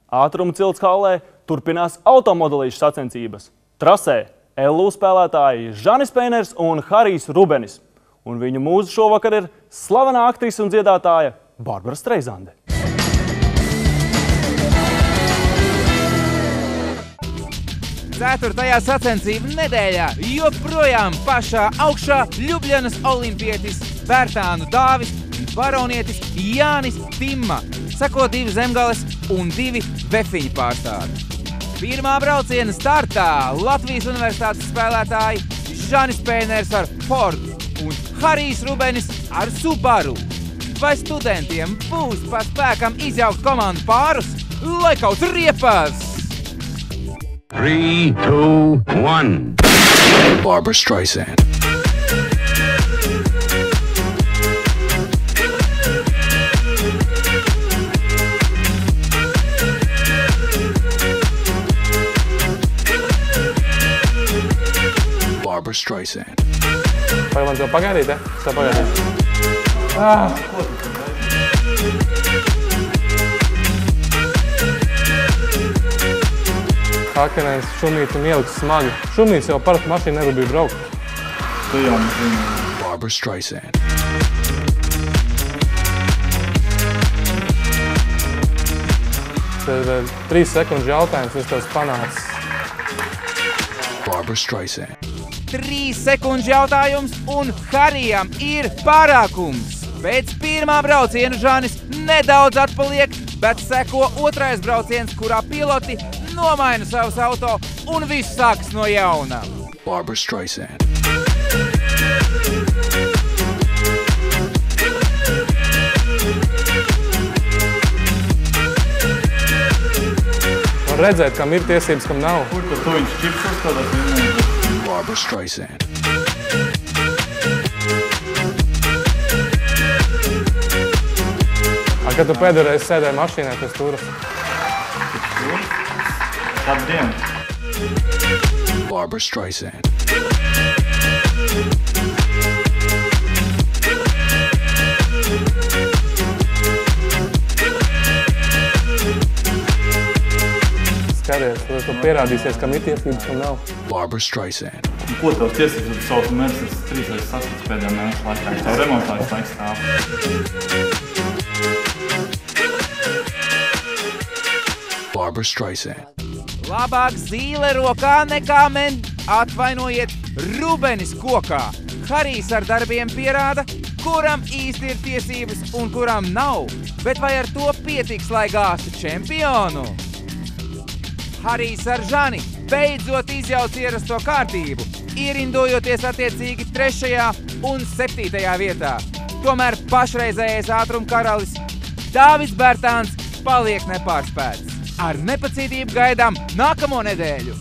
Ātruma cilts hallē turpinās automodelīšu sacensības. Trasē LU spēlētāji Žanis Peiners un Harijs Rubenis. Un viņu mūzu šovakar ir slavenā aktrise un dziedātāja Barbara Streisande. Ceturtajā sacensību nedēļā joprojām pašā augšā Ļubļanas olimpietis Bērtānu Dāvis un baronietis Jānis Timma. Seko 2 Zemgales un 2 Vefiņu pārstāvi. Pirmā brauciena startā Latvijas universitātes spēlētāji Žanis Peiners ar Ford un Harijs Rubenis ar Subaru. Vai studentiem būs pa spēkam izjaukt komandu pārus, lai kaut riepas? 3, 2, 1. Barbara Streisand. Barbara Streisand. Vai man to pagaidīt, ja? Es tev pagaidīšu. Hakenējs šumīts un ieliks smagi. Šumīts jau parasti mašīna negribīja braukt. Tu jau zini. Barbara Streisand. Tas ir 3 sekundžu jautājums, viņš tavs panācis. Barbara Streisand. 3 sekundžu jautājums un Harijam ir pārākums. Pēc pirmā brauciena Žanis nedaudz atpaliek, bet seko otrais brauciens, kurā piloti nomaina savus auto un viss sākas no jauna. Barbara Streisand. Var redzēt, kam ir tiesības, kam nav. Kur tu viņš čips uzstādās? Barbara Streisand. Kad tu pēdējoreiz sēdēji mašīnā pēc turas? Labdien! Barbara Streisand. Skaties, tu pierādīsies, kam ir tiesības, kam nav. Barbara Streisand. Ko tavs tiesības ir savs Mercedes 3 reizes saskats pēdējā mēneša laikā? Tavu remontājus laiks stāv. Barbara Streisand. Labāk zīle rokā nekā atvainojiet Rubenis kokā. Harijs ar darbiem pierāda, kuram īsti ir tiesības un kuram nav. Bet vai ar to pietiks, lai gāstu čempionu? Harijs ar Žani beidzot izjauc ierasto kārtību, ierindojoties attiecīgi 3. un 7. vietā. Tomēr pašreizējais ātruma karalis Dāvis Bērtāns paliek nepārspēts. Ar nepacietību gaidām nākamo nedēļu!